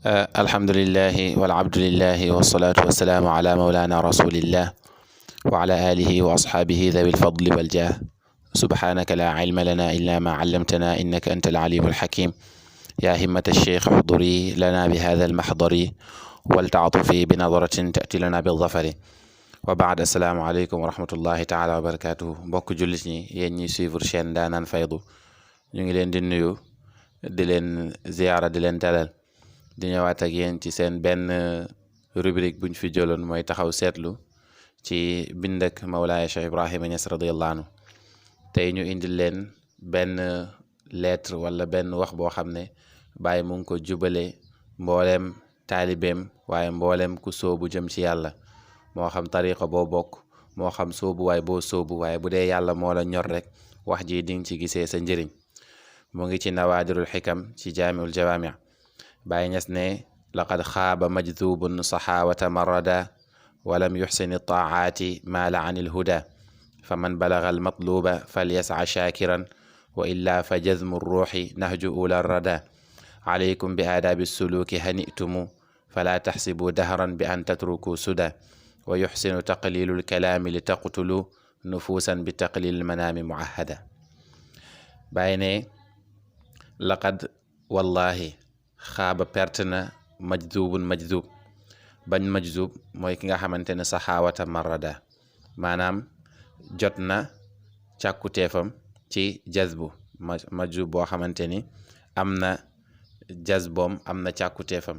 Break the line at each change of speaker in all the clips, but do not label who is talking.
alhamdulillahi walabdulillahi wasalaatu wasalaamu ala maulana rasulillah wa ala alihi wa asxaabihi dawi lfadli waljah subhanaka la ilma lana illa ma allamtana innaka anta alalimu alxakim ya himmata alcheikh uxduri lana bi hada almaxdari waltaatufi bi nadratin tati lana bildafari wa baad assalaamu aleykum wa rahmatullahi taala wa barakatuhu mbokk jullit ñi yéen ñi suivre chaîne Ndaanaan Faydu ñu ngi leen di nuyu di leen ziyaara di leen dalal di ñëwaat ak yéen ci seen benn rubrique buñ fi jëloon mooy taxaw seetlu ci bind ak Mawlaaya Cheikh Ibrahima Niass radiyallahu anhu tey ñu indil leen benn lettre wala benn wax boo xam ne Baay mu ngi ko jubale mbooleem taalibeem waaye mbooleem ku soobu jëm ci yàlla moo xam tariqa boo bokk moo xam soobu waaye boo soobu waaye bu dee yàlla moo la ñor rek wax ji di nga ci gisee sa njëriñ mu ngi ci nawaadirul xikam ci jaamiul jawaami Baay Ñas ne laqad xaaba majdubun saxaawata marrada walam yuxsini taaati maala an ilhuda fa man balaga almatluba falyasca shaakiran wa illa fa jazmu ruuxi nahju ula rada alaykum bi aadaabi suluuki hanitumu fala taxsibu dahran bi an tatruku suda wa yuxsinu taqlilu lkalaami li taqtulu nufuusan bi taqlil manaami muahada Baay ne laqad wallahi xaaba perte na majdubun majdub bañ majdub mooy ki nga xamante ne saxaawata marrada maanaam jot na càkkuteefam ci jazbu majdub boo xamante ni am na jazboom am na càkkuteefam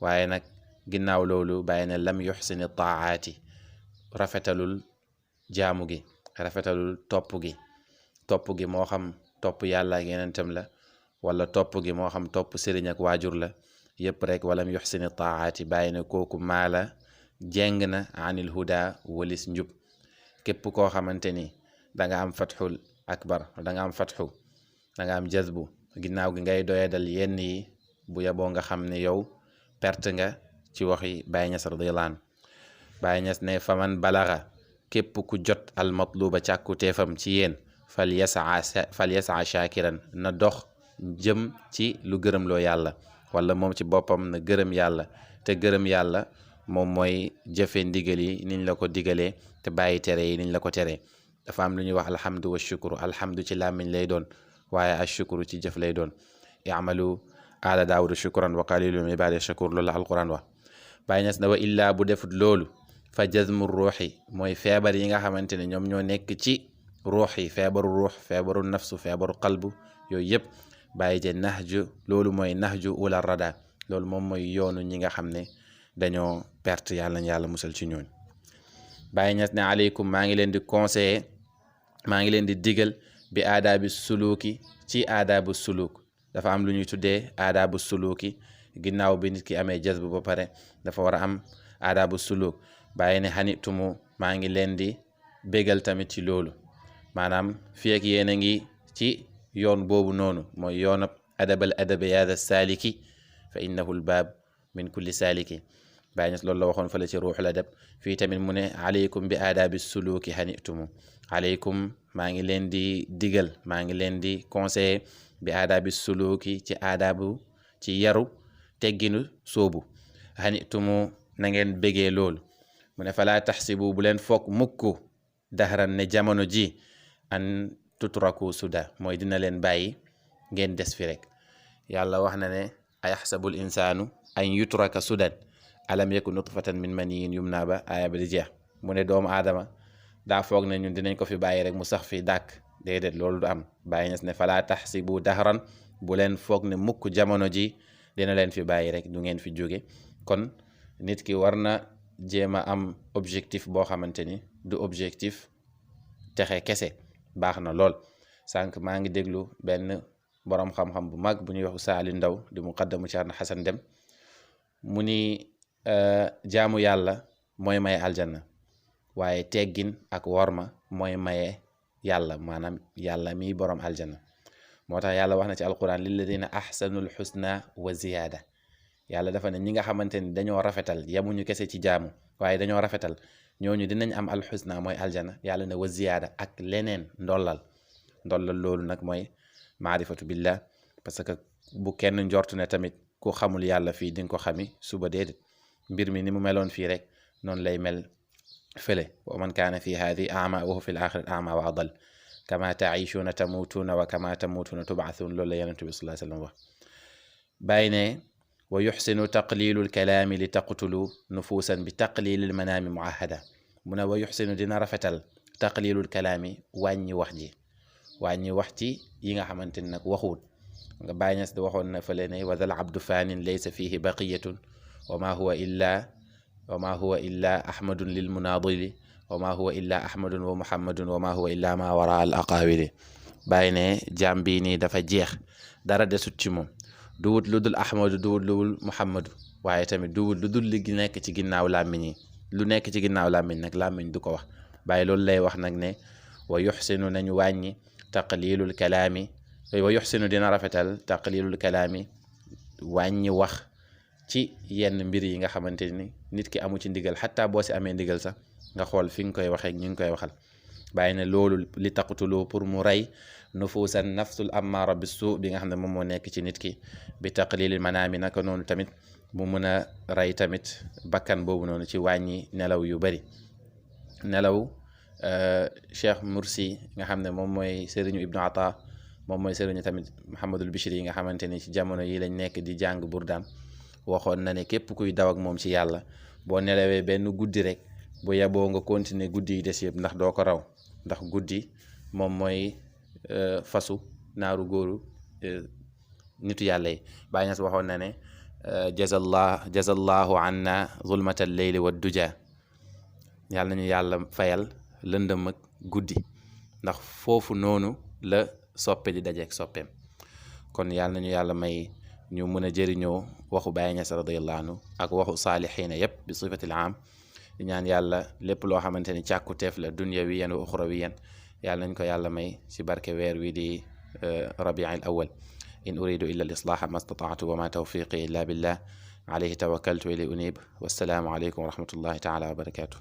waaye nag ginnaaw loolu bàyyi ne lam yuxsini taaati rafetalul jaamu gi rafetalul topp gi moo xam topp yàlla ak yenentam la wala topp gi moo xam topp sëriñ ak waajur la yëpp rek walam yuxsini taaati bàyyi ne kooku maala jeng na anil huda walis njub képp koo xamante ni danga am fatxul akbar danga am fatxu danga am jazbu ginnaaw gi ngay doyadal yenn yi bu yeboo nga xam ne yow perte nga ci waxi Baay Ñas radiyallahu anhu Baay Ñas ne faman balaga képp ku jot al matluba càkku teefam ci yéen fal yasaa shakiran na dox jëm ci lu gërëm loo yàlla wala moom ci boppam na gërëm yàlla te gërëm yàlla moom mooy jëfe ndigal yi niñ la ko digalee te bàyyi tere yi niñ la ko teree dafa am lu ñuy wax alhamdu wa shukru alhamdu ci làmmiñ lay doon waaye ashukru ci jëf lay doon i'malu ala daawuda shukran wa qalilun min ibadi shakur loolu la alquran wax Baay Ñas na wa illaa bu defut loolu fa jazmu ruuxi mooy feebar yi nga xamante ne ñoom ñoo nekk ci ruux yi feebaru ruux feebaru nafsu feebaru qalbu yooyu yëpp bàyyi je nahju loolu mooy nahju ula rada loolu moom mooy yoonu ñi nga xam ne dañoo perte yàlla na yàlla musal ci ñooñ Baay Ñas ne aleykum maa ngi leen di conseiller maa ngi leen di digal bi aadaabi suluuki ci aadaabu suluk dafa am lu ñuy tuddee aadaabu suluuki ginnaaw bi nit ki amee jazbu ba pare dafa war a am aadaabu suluk bàyyi ne xanitumu maa ngi leen di bégal tamit ci loolu maanaam fii ak yéen a ngi ci yoon boobu noonu mooy yoonab adabal adabe yaada saaliki fa innahu lbaab min kulli saaliki Baay Ñas loolu la waxoon fële ci ruuxul adab fii tamit mu ne aleykum bi aadaabi suluuki hanitumu aleykum maa ngi leen di digal maa ngi leen di conseiller bi aadaabi suluuki ci aadaabu ci yaru tegginu soobu hanitumu na ngeen bégee loolu mu ne falaa taxsibu bu leen foog mukk dahran ne jamono ji an tutraku suda mooy dina leen bàyyi ngeen des fi rek yàlla wax na ne ayaxsabul insaanu an yutraka sudan alam yakun nutfatan min maniyin yumna ba aaya ba di jeex mu ne doomu aadama daa foog ne ñun dinañ ko fi bàyyi rek mu sax fi dàkk déedéet loolu du am Baay Ñas ne falaa taxsibu dahran bu leen foog ne mukk jamono ji dina leen fi bàyyi rek du ngeen fi jóge kon nit ki war na jéem a am objectif boo xamante ni du objectif texe kese baax na lool sànq maa ngi déglu benn boroom xam-xam bu mag bu ñuy wax Saali Ndaw di muqaddamu Ceerno Xasan Dem mu ni jaamu yàlla mooy maye aljanna waaye teggin ak worma mooy maye yàlla maanaam yàlla mi boroom aljanna moo tax yàlla wax na ci alquran lilladina ahsanul xusna wa ziyaada yàlla dafa ne ñi nga xamante ni dañoo rafetal yemuñu kese ci jaamu waaye dañoo rafetal ñooñu dinañ am alxusna mooy aljana yàlla ne wa ziyaada ak leneen ndollal loolu nag mooy maarifatu billah parce que bu kenn njortu ne tamit ku xamul yàlla fii di nga ko xami suba déedéet mbir mi ni mu meloon fii rek noonu lay mel fële wa man kaana fi haadi ama wa huwa fi l axirati ama wa adal kama taishuuna tamuutuuna wa kama tamuutuuna tubaathuun loolu la yonent bi sallallahu alayhi wa sallam wax bàyyi ne wa yuxsinu taqlilu lkalaami li taqtulu nufuusan bi taqlili lmanaami muahada mu ne wa yuxsinu dina rafetal taqlilu lkalaami wàññi wax ci yi nga xamante ni nag waxuut nga Baay Ñas di waxoon na fële ne wa zal abdu faanin laysa fihi baqiyatun wa ma huwa illa ahmadun lil munaadili wa ma huwa illa ahmadun wa muhammadun wa ma huwa illa ma wara al aqaawili bàyyi ne jaam bii nii dafa jeex dara desut ci moom duwut lu dul ahmadu duwut lu dul muhammadu waaye tamit duwut lu dul li nekk ci ginnaaw làmmiñ yi lu nekk ci ginnaaw làmmiñ nag làmmiñ du ko wax bàyyi loolu lay wax nag ne wa yuxsinu nañu wàññi taqlilul kalaami wa yuxsinu dina rafetal taqlilul kalaami wàññi wax ci yenn mbir yi nga xamante ni nit ki amu ci ndigal xataa boo si amee ndigal sax nga xool fi nga koy waxee ñu ngi koy waxal bàyyi ne loolu li taqtulu pour mu rey nufuusan nafsul ammaara bi suu bi nga xam ne moom moo nekk ci nit ki bi taqlilil manaami naka noonu tamit mu mën a rey tamit bakkan boobu noonu ci wàññi nelaw yu bari nelaw Cheikh Mursi nga xam ne moom mooy sëriñu Ibnu Ata moom mooy sëriñu tamit Muhammadul Bishri yi nga xamante ni ci jamono yi lañ nekk di jàng burdaam waxoon na ne képp kuy daw ak moom ci yàlla boo nelawee benn guddi rek bu yeboo nga continuer guddi yi des yëpp ndax doo ko raw ndax guddi moom mooy fasu naaru góoru nitu yàlla yi Baay Ñas waxoon na ne jazallahu anna zulmatal leyli wa duja yàlla nañu yàlla fayal lëndëm ak guddi ndax foofu noonu la soppe di dajeek soppeem kon yàlla nañu yàlla may ñu mën a jëriñoo waxu Baay Ñas radiyallahu anhu ak waxu saalixiina yépp bi sifatil am di ñaan yàlla lépp loo xamante ni càkkuteef la dunyawiyan wa uxrawiyan yàlla nañ ko yàlla may ci barke weer wi di rabiil awal in uridu illa al islaaha ma stataatu wa ma tawfiqi illa billah alayhi tawakkaltu wa ilayhi unib wassalaamu aleykum wa rahmatullahi taala wa barakatuh